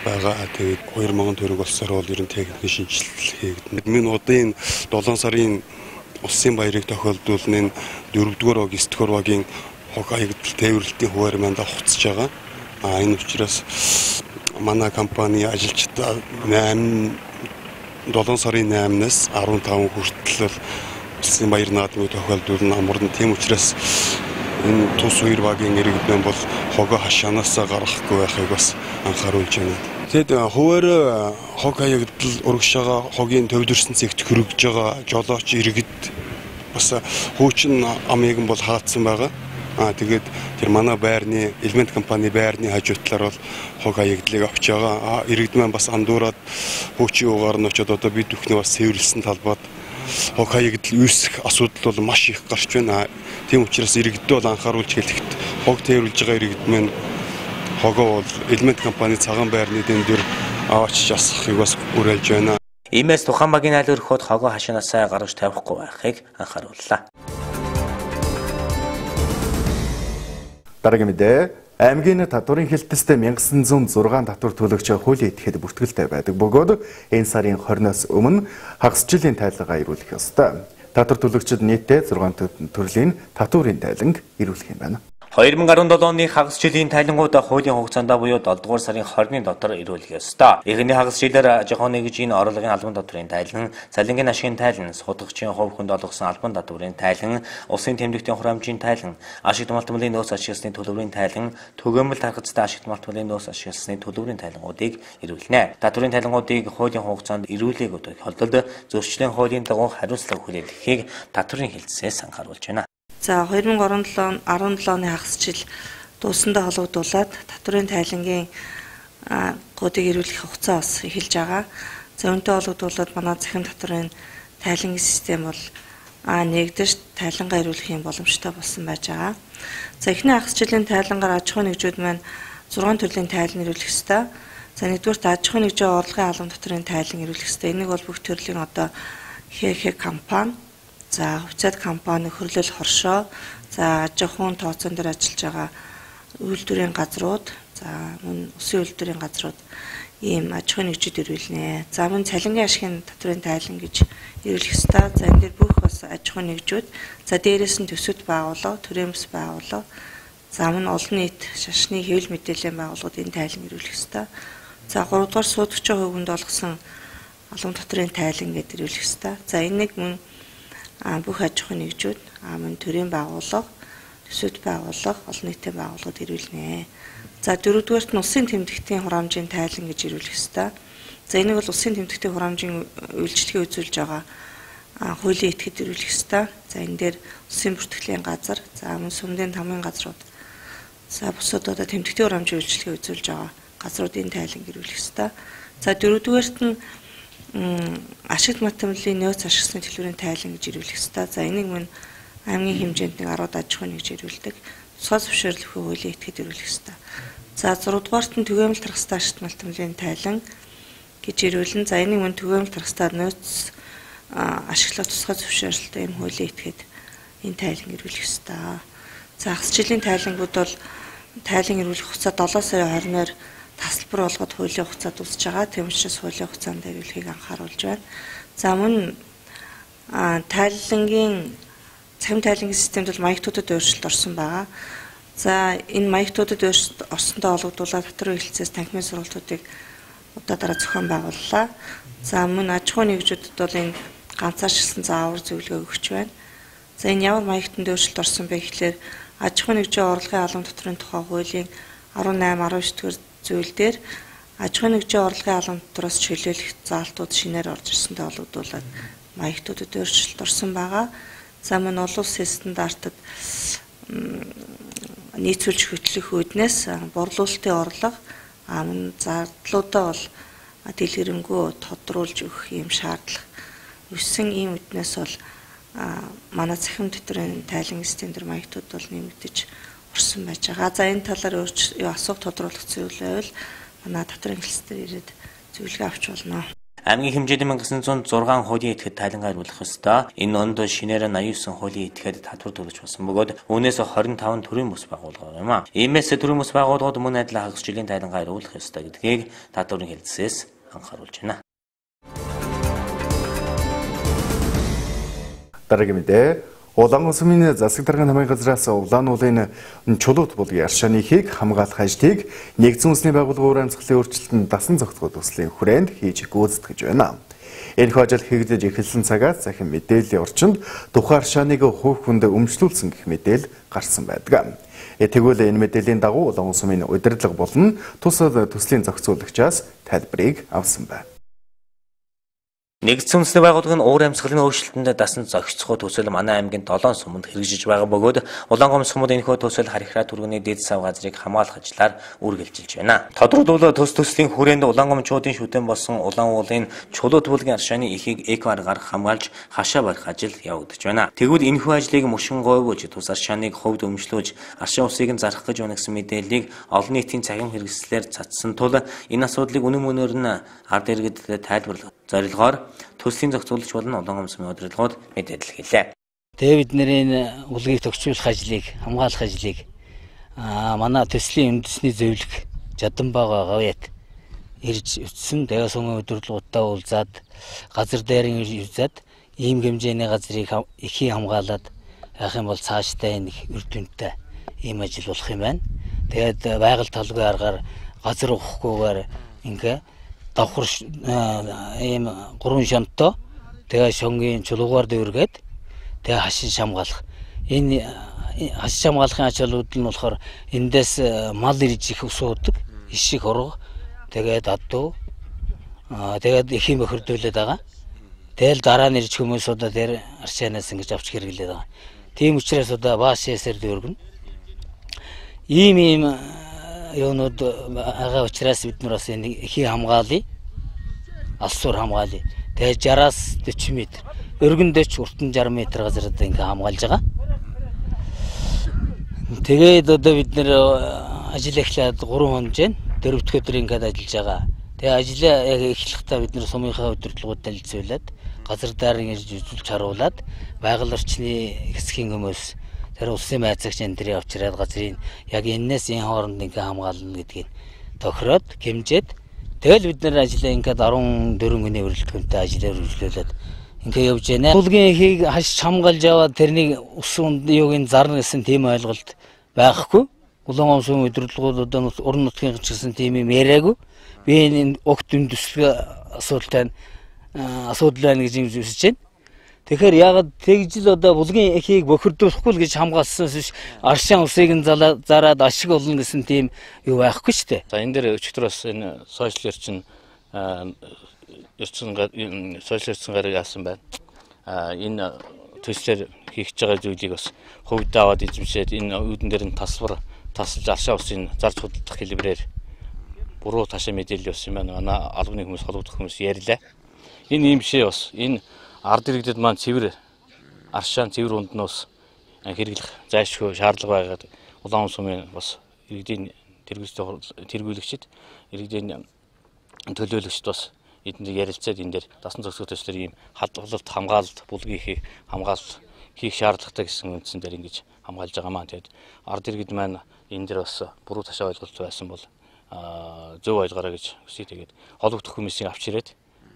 байгаа. Тэгээд 2000 төгрөг болсоор бол ер нь техникийн шинжилэл хийгдэнэ. Миний удаа энэ 7 сарын улсын баярыг тохиолдуулны 4-р баг 9-р багийн хог хэвлэл тээвэрлэлтийн хуваар мандаа хуцаж байгаа. Энэ учраас манай компани ажилчид 7 сарын 8-наас 15 хүртэл улсын баяр наадмыг тохиолдуулна амарна. Тийм учраас энэ тус 2 багийн иргэдэн бол хогоо хашаанаасаа гаргахгүй байхыг бас анхааруулж байна. Тэгэд хуваар хог хэвлэл урагш байгаа хогийн төвлөрсөн зэгт хөргөж байгаа жолооч иргэд бас хуучин амыг бол хаацсан байгаа. Тэгээд тэр манай байрны элемент компани байрны хажуу талаар бол хог хаягдлыг авч байгаа. Иргэдмэн бас андуураад хуучин угаар нь очоод одоо бид бүхнээ бас цэвэрлсэн талбайд хог хаягдл үүсэх асуудал бол маш их гарч байна. Тийм учраас иргэдэд бол анхааруулж хэлэхэд хог тээвэрлж байгаа иргэдмэн хогоо бол элемент компани цагаан байрны дэнд дээр аваач асахыг бас уриалж байна. Иймээс тухайн багийн айл өрхөд хогоо хашаанасаа гаргаж тавихгүй байхыг анхаарууллаа. Дараагийн мэдээ аймгийн татварын хэлтстэй 1906 татвар төлөгч хуулийн этгээд бүртгэлтэй байдаг бөгөөд энэ сарын 20-наас өмнө хагас жилийн тайлгаа ирүүлэх ёстой. Татвар төлөгчид нийтдээ 6 төрлийн татварын тайланг ирүүлэх юм байна. 2017 оны хагас жилийн тайлангууд хуулийн хугацаанд буюу 7 дугаар сарын 20-ны дотор ирүүлэх ёстой. Эхний хагас жилээр аж ахуйн нэгжийн орлогын албан татврын тайлан, цалингийн ашигын тайлан, судагчийн хувь хүнд олгосон албан татврын тайлан, улсын тэмдэгтийн хурамжийн тайлан, ашигт малтмалын нөөц ашигласны төлбөрийн тайлан, түгээмэл тархацтай ашигт малтмалын нөөц ашигласны төлбөрийн тайлангуудыг ирүүлнэ. Татврын тайлангуудыг хуулийн хугацаанд ирүүлээг тохиолдолд зөрчлийн хуулийн дагуу хариуцлага хүлээлгэхийг татврын хэлтсээс анхааруулж байна. За 2017 оны хагас жил дуусандаа холбогдуулаад татврын тайлангийн кодыг ирүүлэх хугацаа бас эхэлж байгаа. За үүнтэй холбогдуулаад манай захин татврын тайлангийн систем бол нэгдэж тайлангаа ирүүлэх юм боломжтой болсон байж байгаа. За эхний хагас жилийн тайлангаар аж ахуйн нэгжүүд маань 6 төрлийн тайлан ирүүлэх ёстой. За нэгдүгээрт аж ахуйн нэгжийн орлогын албан татврын тайлан ирүүлэх ёстой. Энийг бол бүх төрлийн одоо хэ компани, за хувьцаат компани, хөрлөл хоршоо, за аж ахуйн тооцоон дээр ажиллаж байгаа үйлдвэрийн газрууд, за мөн усын үйлдвэрийн газрууд ийм аж ахуйн нэгжид ирүүлнэ. За мөн цалингийн ашигын татврын тайлан гэж ирүүлэх ёстой. За энэ дээр бүх бас аж ахуйн нэгжүүд, за дээрээс нь төсөвт байгууллага, төрийн бас байгууллага, за мөн олон нийт шашны хэвлэл мэдээллийн байгууллагууд энэ тайлан ирүүлэх ёстой. За 3 дугаар суудагчийн хувьд олгосон албан татврын тайлан гэдэг ирүүлэх ёстой. За энийг мөн бүх аж ахуйн нэгжүүд, мөн төрийн байгууллага, төсөвт байгууллага, олон нийтийн байгууллагууд ирүүлнэ. За 4-дүгээрт нь улсын тэмдэгтийн хурамжийн тайлан гэж ирүүлэх ёстой. За энийг бол улсын тэмдэгтийн хурамжийн үйлчлэгээ үзүүлж байгаа хуулийн этгээд ирүүлэх ёстой. За энэ дээр улсын бүртгэлийн газар, за мөн сүмдийн тамгын газрууд, за бусад одоо тэмдэгтийн хурамжийн үйлчлэгээ үзүүлж байгаа газруудын тайлан ирүүлэх ёстой. За 4-дүгээрт нь ашигт малтмалын нөөц ашигласны төлбөрийн тайлан гэж ирүүлэх ёстой. За энийг мөн аймгийн хэмжээнд 10 аж ахуйн нэгж ирүүлдэг. Тусгай зөвшөөрлөхийн хуулийн этгээд ирүүлэх ёстой. За 6 дугаарт нь түгээмэл тархастай ашигт малтмалын тайлан гэж ирүүлэн. За энийг мөн түгээмэл тархастай нөөц ашиглах тусгай зөвшөөрлөлтөй юм хуулийн этгээд энэ тайлан ирүүлэх ёстой. За хагас жилийн тайлангууд бол тайлан ирүүлэх хугацаа 7 сарын 20-нд тасалбар болгоод хуулийн хугацаа дуусж байгаа. Тийм учраас хуулийн хугацаанд ирүүлэхийг анхааруулж байна. За мөн тайлангийн цахим тайлангийн системд бол маягтуудад өөрчлөлт орсон байгаа. За энэ маягтуудад өөрчлөлт орсонтой холбогдуулаад татврын хэлтсээс танхимын сургалтуудыг удаа дараа зохион байгууллаа. За мөн аж ахуйн нэгжүүдэд бол энэ ганцаарчилсан заавар зөвлөгөө өгч байна. За энэ ямар маягтанд өөрчлөлт орсон бэ гэхлээр аж ахуйн нэгжийн орлогын албан татврын тухай хуулийн 18-19 зүйл дээр аж ахуйн нэгжийн орлогын албан татвараас чөлөөлөх заалтууд шинээр орж ирсэнтэй холбогдуулаад маягтуудад өөрчлөлт орсон байгаа. За мөн олон улсын стандартад нийцүүлж хөтлөх үүднээс борлуулалтын орлого мөн зардлуудаа бол дэлгэрэнгүй тодруулж өгөх юм шаардлага өссөн ийм үүднээс бол манай захим татврын тайлан систем дээр маягтууд бол нэмэгдэж орсон байж байгаа. За энэ талаар асуух тодруулах зүйл байвал манай татврын хэлтсээр ирээд зөвлөгөө авч болно. Аймгийн хэмжээний 1906 хуулийн этгээд тайлангаа ирүүлэх ёстой. Энэ онд шинээр 89 хуулийн этгээд татвар төлөж болсон бөгөөд үүнээс 25 төрийн бүс байгууллага юм а. Иймээс төрийн бүс байгууллагууд мөн адилхан хагас жилийн тайлангаа ирүүлэх ёстой гэдгийг татврын хэлтсээс анхааруулж байна. Дараагийн мэдээ Улаан улсмын засаг даргын намын газраас улаан уулын чулуут булгийн аршааныхыг хамгаалах ажлыг нэгдсэн үндэсний байгууллагын амжилтын өөрчлөлтөнд дасан зохицох төслийн хүрээнд хийж гүйцэтгэж байна. Энэхүү ажил хийгдэж эхэлсэн цагаас захин мэдээллийн орчинд тухайн аршааныг хувь хүнд өмчлүүлсэн гэх мэдээл гарсан байдаг. Тэгвэл энэ мэдээллийн дагуу улаан улсмын удирдлага болон тусад төслийн зохицуулагчаас тайлбарыг авсан байна. Нэгдсэн үндэсний байгууллага нь уур амьсгалын өөрчлөлтөнд дасан зохицохоо төсөл манай аймгийн 7 суманд хэрэгжиж байгаа бөгөөд Улаангомс сумд энэхүү төсөл харихраа түргэний дэд сав газрыг хамгаалах ажлаар үргэлжилж байна. Тодорхойлбол төслийн хүрээнд улаангомчуудын шүтэн болсон улаан уулын чулуу төвлгийн аршааны эхийг эко аргаар хамгаалж хашаа барих ажил явагдаж байна. Тэгвэл энэхүү ажлыг мөшин говьж тус аршааныг хувьд өмчлөөж аршаа усыг нь зарах гэж унагсан мэдээллийг олон нийтийн цахим хэрэгслээр цацсан тул энэ асуудлыг үнэн мөнөөр нь ард иргэдэд тайлбарлах зорилгоор төслийн зохицуулагч болон Улаангомс сумын удирдлагууд мэдээлэл хэллээ. Тэгээ бид нарын улгийг төгсгүүлэх ажлыг, хамгаалах ажлыг манай төслийн үндэсний зөвлөх Жаданбага гавьяат ирж өтсөн. Тэгээ сумын удирдлагуудтай уулзаад газар дээрэн үзээд ийм хэмжээний газрыг эхийн хамгаалаад яах юм бол цаашдаа нэг үр дүнтэй ийм ажил болох юм байна. Тэгээд байгаль талгүй аргаар газар өгөхгүйгээр ингээ давхар ийм 3 шамтай тэгээ шонгийн чулуугаар дүүргээд тэгээ хашин шамгаалах. Энэ хашин шамгаалахын ачаалууд нь болохоор эндээс мал ирж их усуудаг, ишиг хорго, тэгээд адуу, тэгээд эхийн бохирдуулаад байгаа. Тэгэл дараа нь ирж хүмүүсүүдээ тэр аршаанаас ингэж авч хэрэглээд байгаа. Тийм учраас одоо бааш ясэр дүүргэн. Ийм юунууд байгаа учраас бид нар бас энэ эхийн хамгаалъя. Алсуур хамгаалъя. Тэгээ 60-аас 40 м. Өргөндөч уртан 60 м газарт ингээ хамгаалж байгаа. Тэгээд одоо бид нэр ажил эхлээд 3 хоног жин 4 дахь өдөр ингээд ажиллаж байгаа. Тэгээ ажлаа яг эхлэхдээ бид нэр сумынхаа удирдлагуудтай хэлцүүлээд газар дарын ирж үзүүлж харуулад байгаль орчны хэсгийн хүмүүс тэр улсын байцаагч энэ авчираад газрын яг энэс энэ хооронд ингээ хамгаална гэдгийг тохироод хэмжээд тэгэл бид нэр ажлаа ингээд 14 хүний өрөлтгөнтэй ажлаар үргэлжлүүлээд ингээ явж байна. Улгийн эхийг хаш хамгаалж яваад тэрний усан юуг нь зарна гэсэн тийм ойлголт байхгүй. Улаангомс сумын удирдлагууд одоо уран нутгийн гэсэн тийм юм яриаггүй. Би энэ огт үндэслэх асуудал байна гэж үзэж байна. Тэгэхээр ягаад тэгжил одоо булгийн эхийг бохирдуулахгүй л гэж хамгаалсан биш аршаан усыг нь зараад ашиг олно гэсэн тийм юу байхгүй шүү дээ. За энэ дээр өчигдөр бас энэ сошиал эрчим гараг яасан байна. Энэ төслөөр хийх байгаа зүйлийг бас хувьдаа аваад эзэмшээд энэ үүдэн дээр нь тасалж аршаа усын зарж худалдах хэлбэрээр буруу ташаа мэдээлэл өгсөн байна. Манай албаны хүмүүс холбогдох хүмүүс ярьлаа. Энэ юм бишээ бас энэ ард иргэдэд маань цэвэр аршаан цэвэр унднаас хэрэглэх зайлшгүй шаардлага байгаад Улаангомс сумын бас иргэдийн тэргүүлэгчид иргэдийн төлөөлөгчд бас эдгээр ярилцаад энэ дээр дасан зохицох төслөөр ийм хадгалалт хамгаалалт булгийн хамгаалалт хийх шаардлагатай гэсэн үндсэн дээр ингэж хамгаалж байгаа маань. Тэгээд ард иргэд маань энэ дээр бас буруу ташаа ойлголт байсан бол зөв ойлгоорой гэж хүсье. Тэгээд холбогдох хүмүүсийг авч ирээд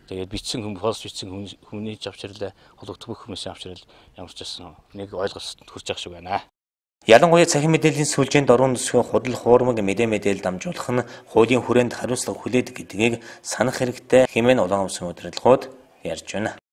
тэгээд бичсэн хүмүүний авчирлаа холбогдох бүх хүмүүсийн авчирал ямар ч байсан нэг ойлголтод хүрч явах шиг байна. Ялангуяа цахим мэдээллийн сүлжээнд орон нутгийн худал хуурмаг мэдээлэл дамжуулах нь хуулийн хүрээнд хариуцлага хүлээдэг гэдгийг санах хэрэгтэй хэмээн Улаангомс сумын удирдлагууд ярьж байна.